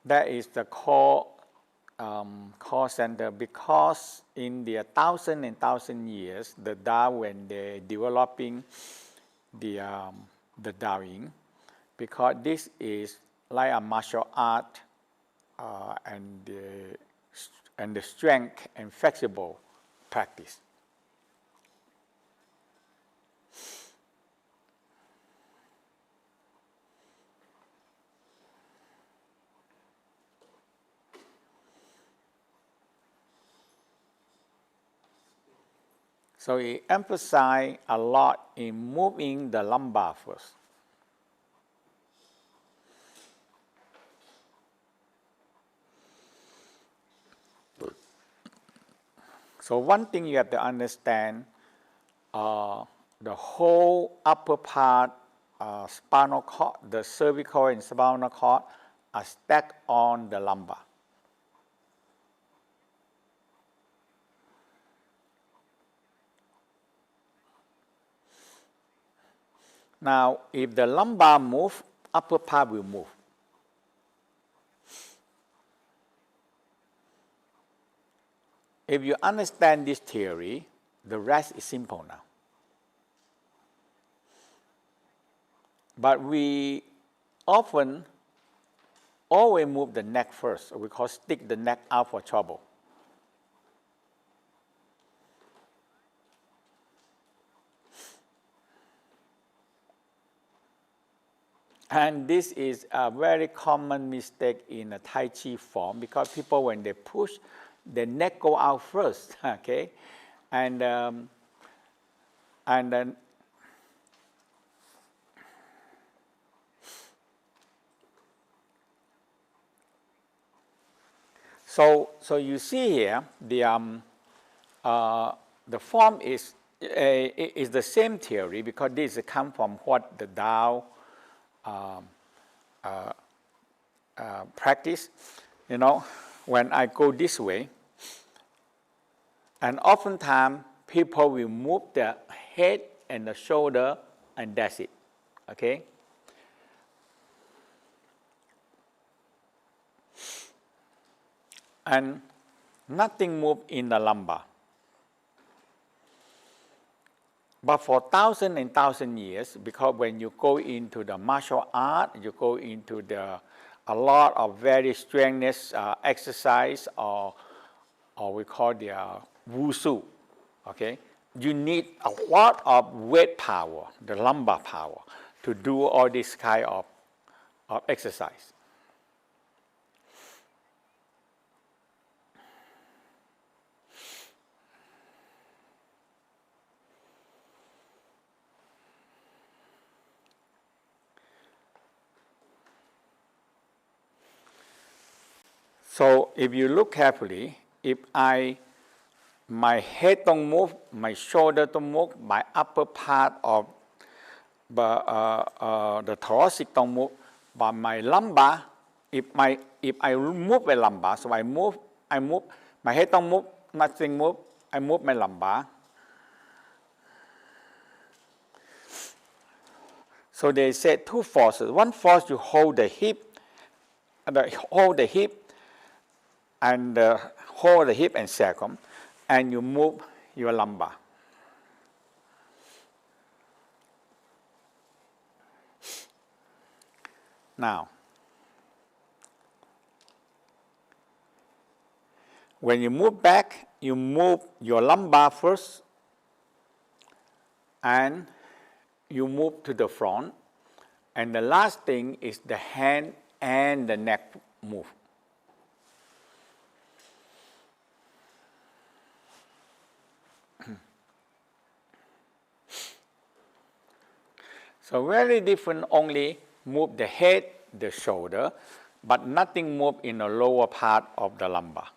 that is the core center, because in the thousand years, the Tao, when they developing the Taoing, because this is like a martial art and the strength and flexible practice. So it emphasizes a lot in moving the lumbar first. So one thing you have to understand, the whole upper part, spinal cord, the cervical and spinal cord are stacked on the lumbar. Now, if the lumbar move, upper part will move. If you understand this theory, the rest is simple now. But we often always move the neck first. We call stick the neck out for trouble. And this is a very common mistake in a Tai Chi form, because people, when they push, the neck go out first, okay? And then so you see here, the form is the same theory, because this comes from what the Tao practice. You know, when I go this way, and oftentimes people will move the head and the shoulder, and that's it, okay? And nothing moves in the lumbar. But for thousands and thousands of years, because when you go into the martial art, you go into a lot of very strenuous exercise, or we call the wushu, okay? You need a lot of weight power, the lumbar power, to do all this kind of exercise. So if you look carefully, if my head don't move, my shoulder don't move, my upper part of the thoracic don't move, but my lumbar, if I move my lumbar, so I move, my head don't move, nothing move, I move my lumbar. So they said two forces. One force, you hold the hip, and hold the hip and sacrum, and you move your lumbar. Now, when you move back, you move your lumbar first, and you move to the front, and the last thing is the hand and the neck move. So very different, only move the head, the shoulder, but nothing move in the lower part of the lumbar.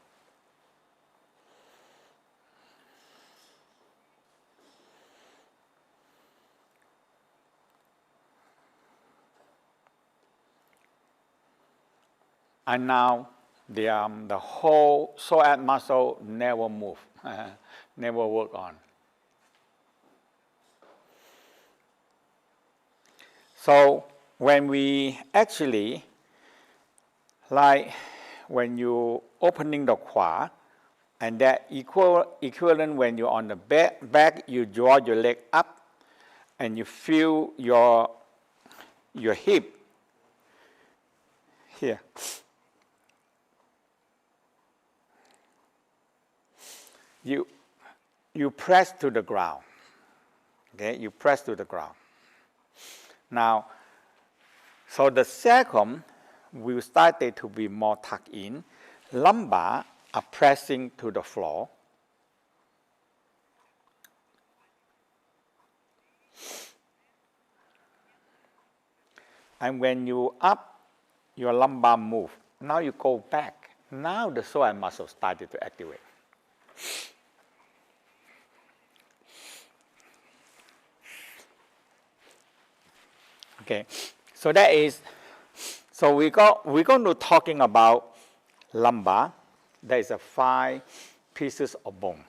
And now the whole psoas muscle never move, never work on. So when we actually Like when you opening the khua, and that equivalent when you're on the back, you draw your leg up, and you feel your hip here. You press to the ground. Okay, you press to the ground. Now, so the sacrum will start to be more tucked in. Lumbar are pressing to the floor. And when you up, your lumbar move. Now you go back. Now the psoas muscle started to activate. Okay, so that is, so we're going to talking about lumbar. There is 5 pieces of bone.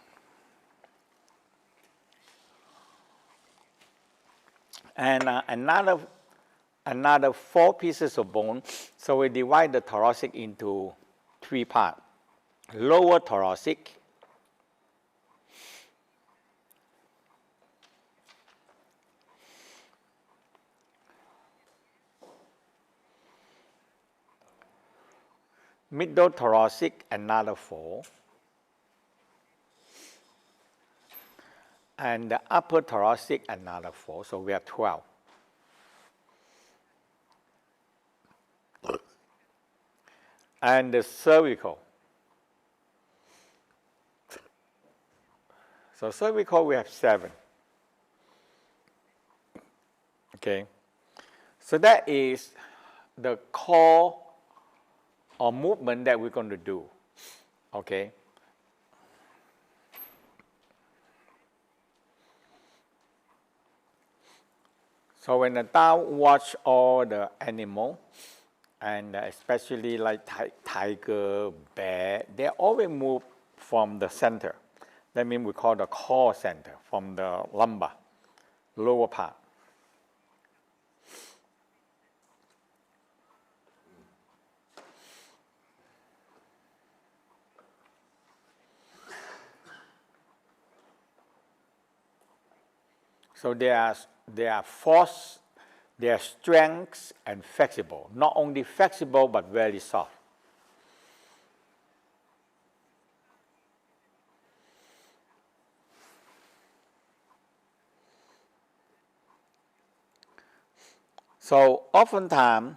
And another 4 pieces of bone. So we divide the thoracic into 3 parts. Lower thoracic, middle thoracic, another 4, and the upper thoracic, another 4. So we have 12. And the cervical. So cervical, we have 7. Okay. So that is the core or movement that we're going to do. Okay. So when the Tao watch all the animal, and especially like tiger, bear, they always move from the center. That means we call the core center, from the lumbar, lower part. So they are force, they are strength and flexible. Not only flexible, but very soft. So oftentimes,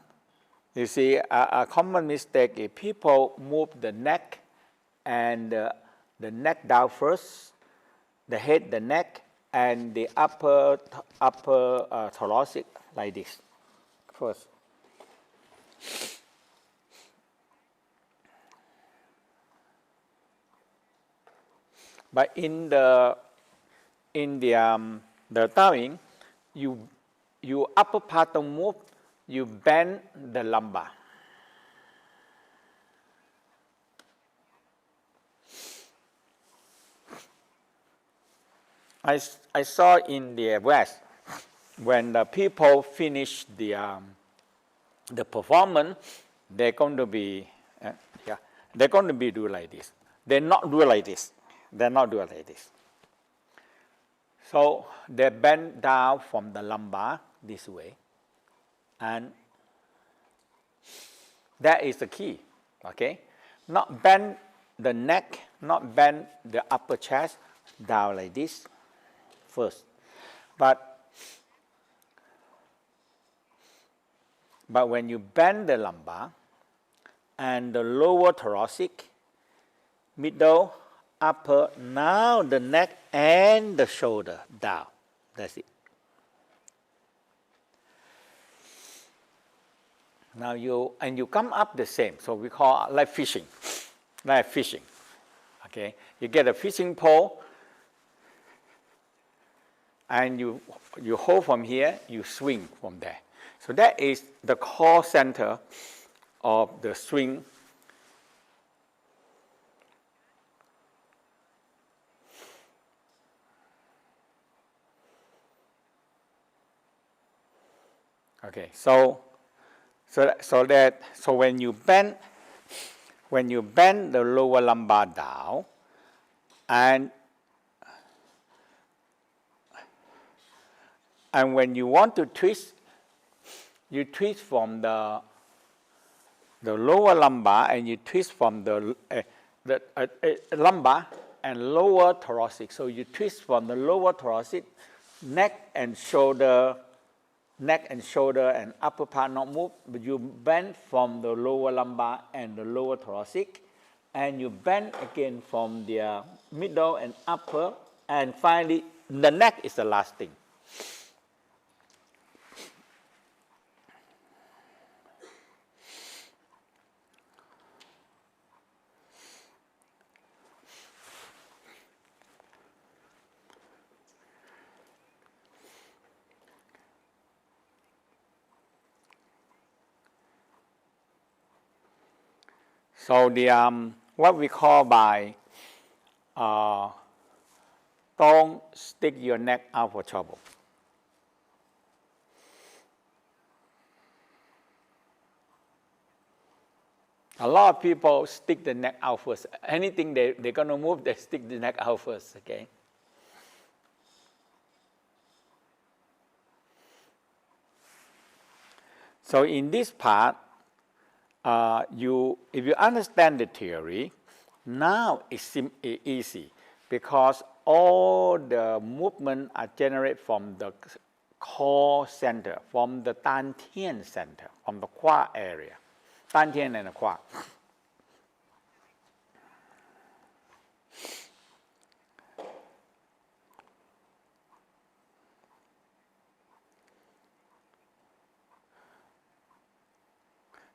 you see, a common mistake is people move the neck and the neck down first, the head, the neck, and the upper thoracic like this first. But in the Taoing, you upper part don't move, you bend the lumbar. I saw in the West, when the people finish the performance, they're going to be do like this. They're not do like this. They're not do like this. So they bend down from the lumbar this way, and that is the key. Okay, not bend the neck, not bend the upper chest down like this first, but when you bend the lumbar and the lower thoracic, middle, upper, now the neck and the shoulder down. That's it. Now you come up the same. So we call like fishing. Like fishing. Okay. You get a fishing pole and you hold from here, you swing from there. So that is the core center of the swing. Okay, so when you bend when you bend the lower lumbar down, and when you want to twist, you twist from the lower lumbar, and you twist from the lumbar and lower thoracic. So you twist from the lower thoracic, neck and shoulder and upper part not move, but you bend from the lower lumbar and the lower thoracic, and you bend again from the middle and upper, and finally the neck is the last thing. So the what we call by don't stick your neck out for trouble. A lot of people stick the neck out first. Anything they're going to move, they stick the neck out first, okay? So in this part, if you understand the theory, now it's easy, because all the movement are generated from the core center, from the Dantian center, from the Qua area. Dantian and the Qua.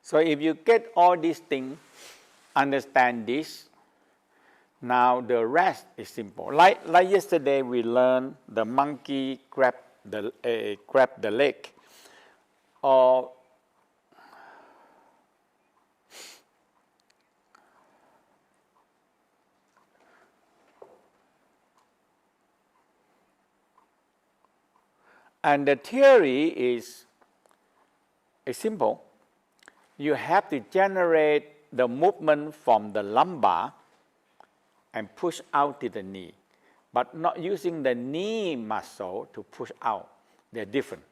So if you get all these things, understand this, now the rest is simple. Like yesterday we learned the monkey grab the leg, or and the theory is simple. You have to generate the movement from the lumbar and push out to the knee, but not using the knee muscle to push out. They're different.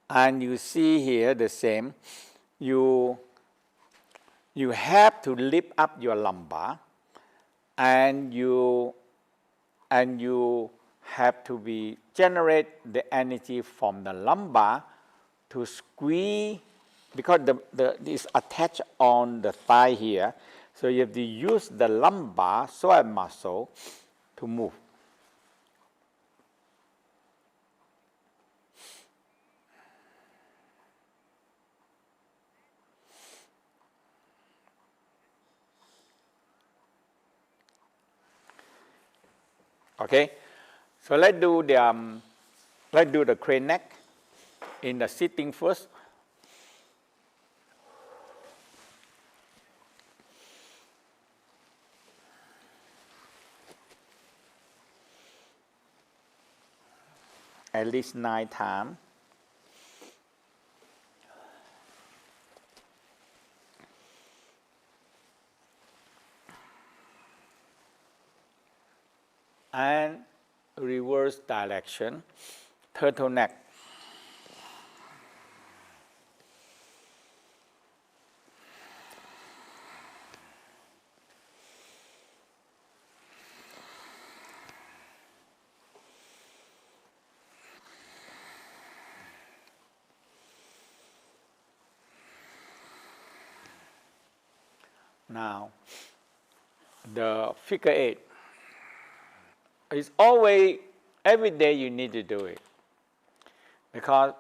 And you see here the same. You have to lift up your lumbar, and you have to generate the energy from the lumbar to squeeze, because it's attached on the thigh here. So you have to use the lumbar psoas muscle to move. Okay, so let's do the crane neck in the sitting first. At least 9 times. And reverse direction, turtleneck. Now, the figure 8. It's always, every day you need to do it, because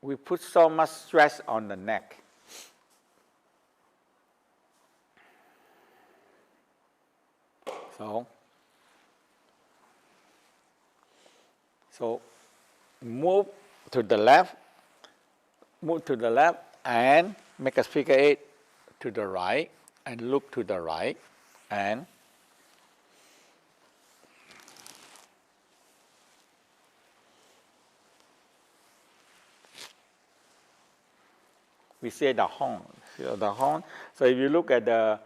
we put so much stress on the neck. So move to the left, and make a figure 8 to the right, and look to the right, and we say the horn. So the horn. So if you look at the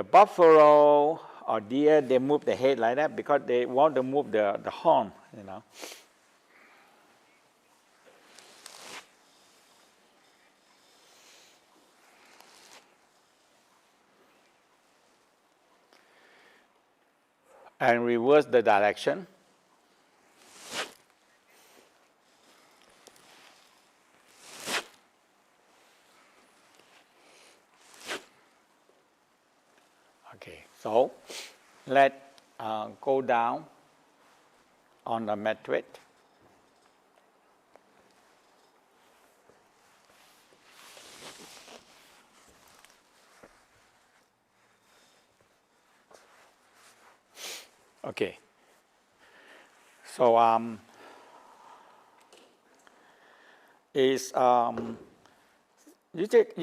buffalo or deer, they move the head like that because they want to move the horn, you know. And reverse the direction. Okay, so let's go down on the mattress. Okay, so you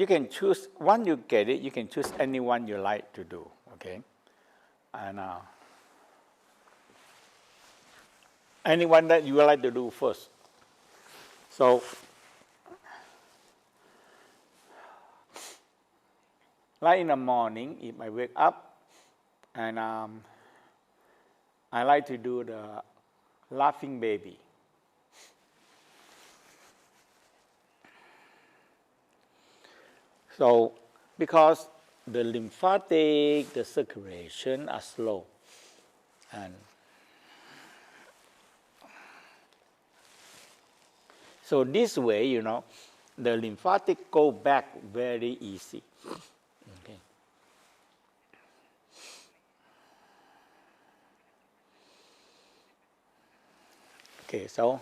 can choose, once you get it, you can choose any one you like to do, okay? And anyone that you would like to do first. So, like in the morning, if I wake up, and I like to do the laughing baby. So, because the lymphatic, the circulation are slow, and so this way, you know, the lymphatic go back very easy. Okay. Okay, so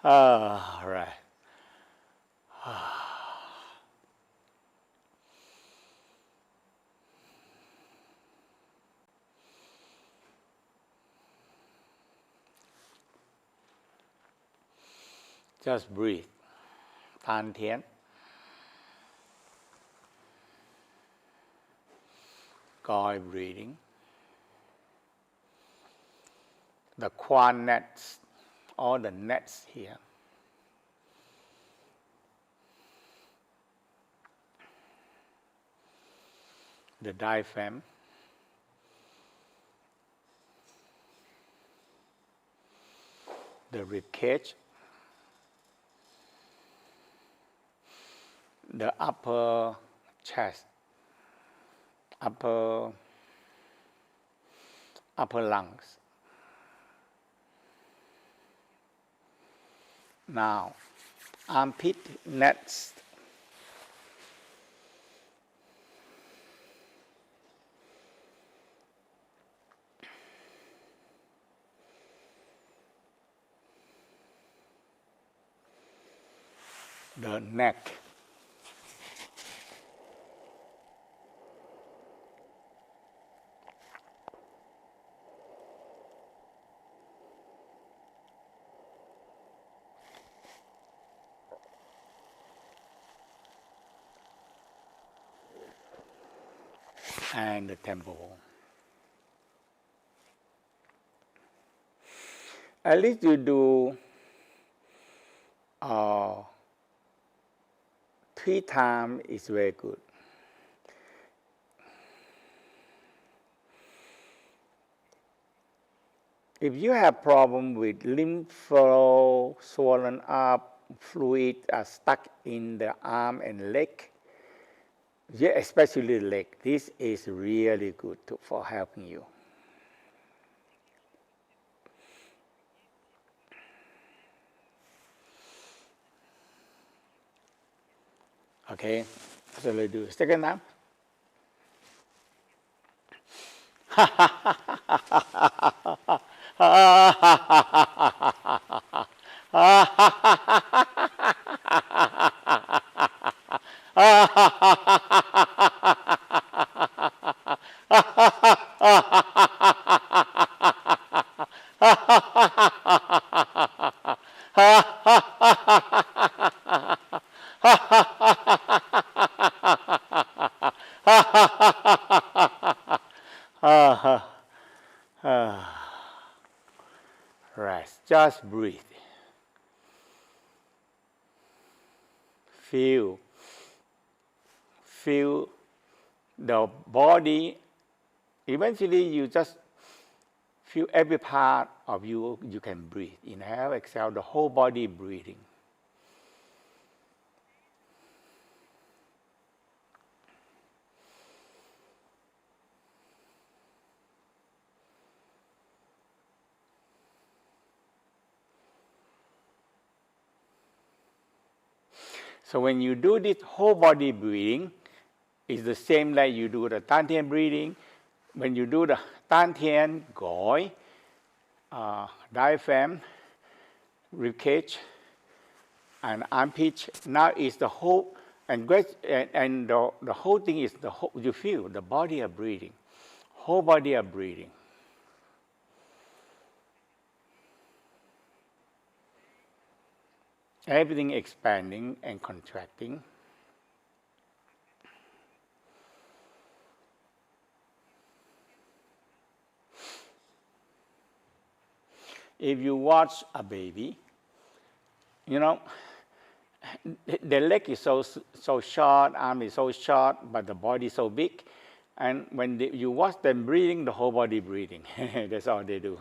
all right. Just breathe. Tan Thian. Guide breathing. The quan nets, all the nets here. The diaphragm. The rib cage. The upper chest, upper lungs. Now, armpit next. The neck. And the temple. At least you do 3 times is very good. If you have problem with lymph flow, swollen up, fluid are stuck in the arm and leg, yeah, especially the leg, this is really good for helping you. Okay, so let's do second time. Rest. Just breathe. Feel the body. Eventually, you just feel every part of you can breathe. Inhale, exhale, the whole body breathing. So when you do this whole body breathing, it's the same like you do the Tan Tien breathing. When you do the Tan Tien, Goi, diaphragm, ribcage, and armpit, now is the whole, and the whole thing is the whole, you feel the body are breathing, whole body are breathing. Everything expanding and contracting. If you watch a baby, you know, the leg is so short, arm is so short, but the body is so big. And when you watch them breathing, the whole body breathing. That's all they do.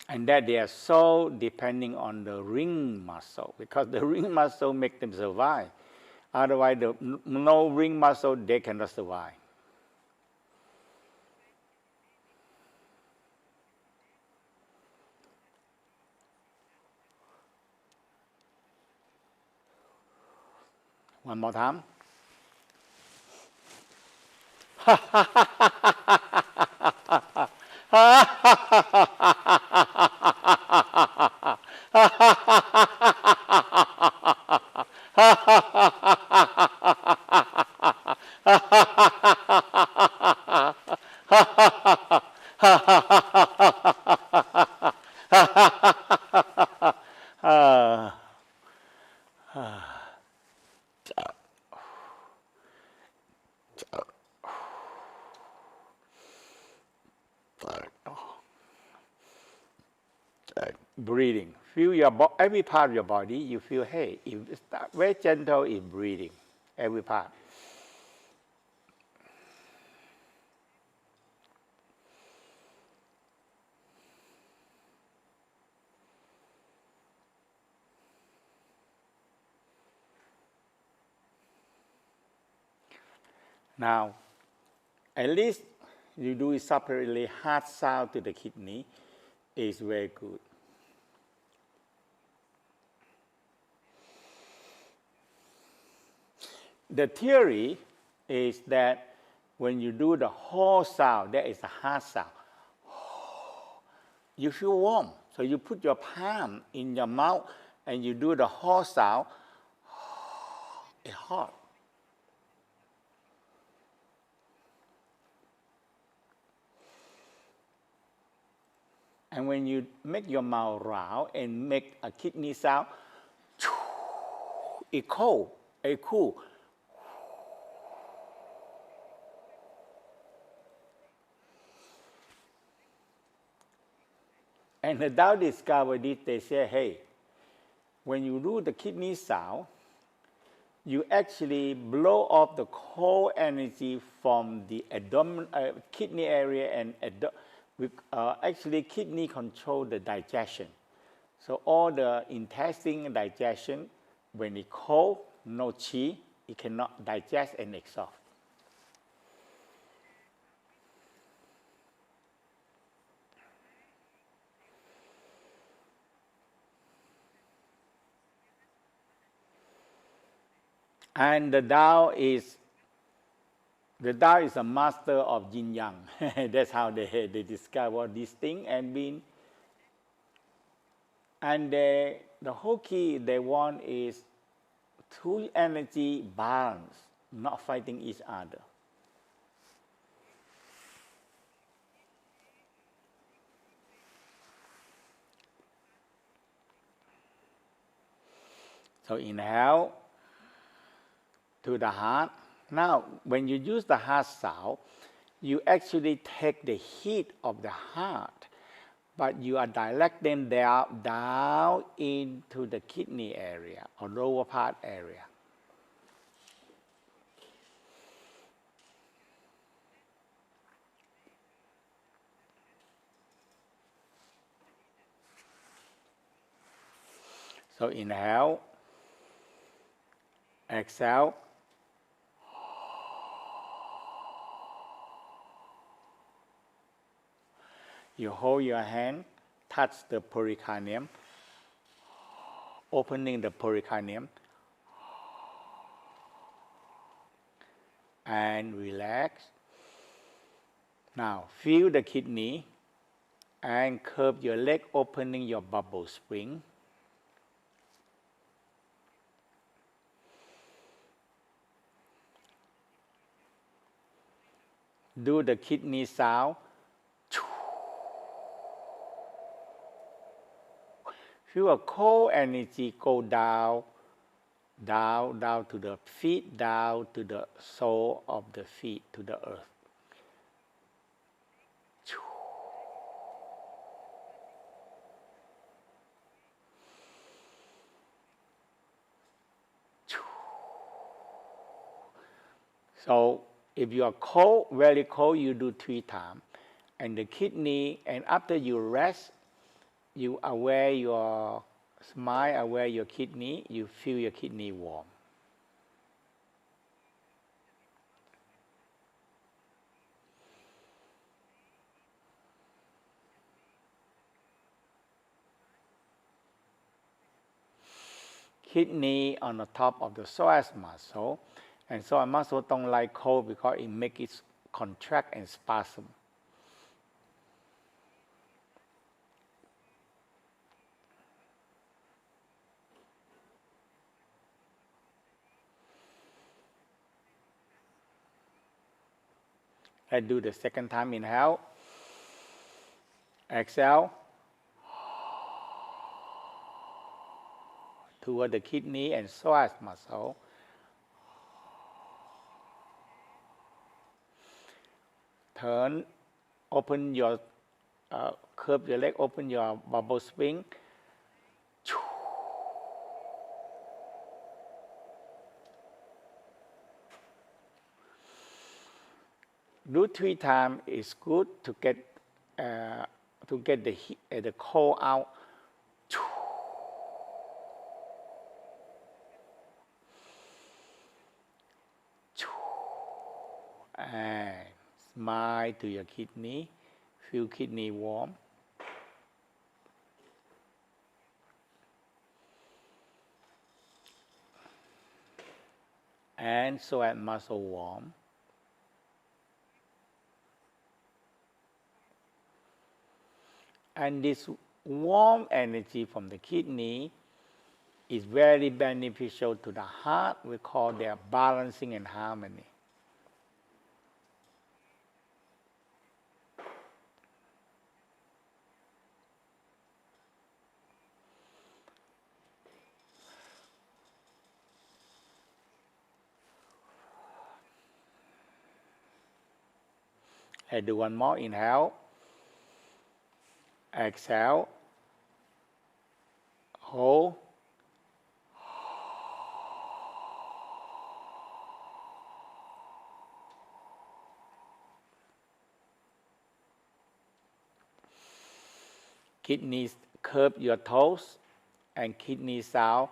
And that they are so depending on the ring muscle, because the ring muscle makes them survive. Otherwise, no ring muscle, they cannot survive. One more time. Breathing. Feel every part of your body. You feel, hey, it's very gentle in breathing, every part. Now, at least you do it separately, heart sound to the kidney is very good. The theory is that when you do the whole sound, that is a heart sound. You feel warm. So you put your palm in your mouth and you do the whole sound. It's hot. And when you make your mouth round and make a kidney sound, it's cold, it's cool. And the Tao discovered this, they say, hey, when you do the kidney sound, you actually blow off the cold energy from the kidney area, and actually kidney control the digestion. So all the intestine digestion, when it's cold, no qi, it cannot digest and absorb. And the Tao is The Tao is a master of yin yang. That's how they discover this thing and the whole key they want is two energy balance, not fighting each other. So inhale to the heart. Now, when you use the heart sound, you actually take the heat of the heart, but you are directing down into the kidney area or lower part area. So inhale, exhale. You hold your hand, touch the pericardium, opening the pericardium, and relax. Now feel the kidney and curve your leg, opening your bubble spring. Do the kidney sound. Feel a cold energy go down to the feet, down to the sole of the feet, to the earth. So if you are cold, very cold, you do 3 times. And the kidney, and after you rest, you aware your smile, aware your kidney, you feel your kidney warm. Kidney on the top of the psoas muscle, and psoas muscle don't like cold because it makes it contract and spasm. Let's do the second time. Inhale, exhale, toward the kidney and psoas muscle. Turn, open your, curve your leg, open your bubble spring. Do 3 times is good to get the cold out. And smile to your kidney, feel kidney warm. And psoas muscle warm. And this warm energy from the kidney is very beneficial to the heart. We call their balancing and harmony. Let's do one more. Inhale, exhale, hold. Kidneys, curve your toes, and kidney sound.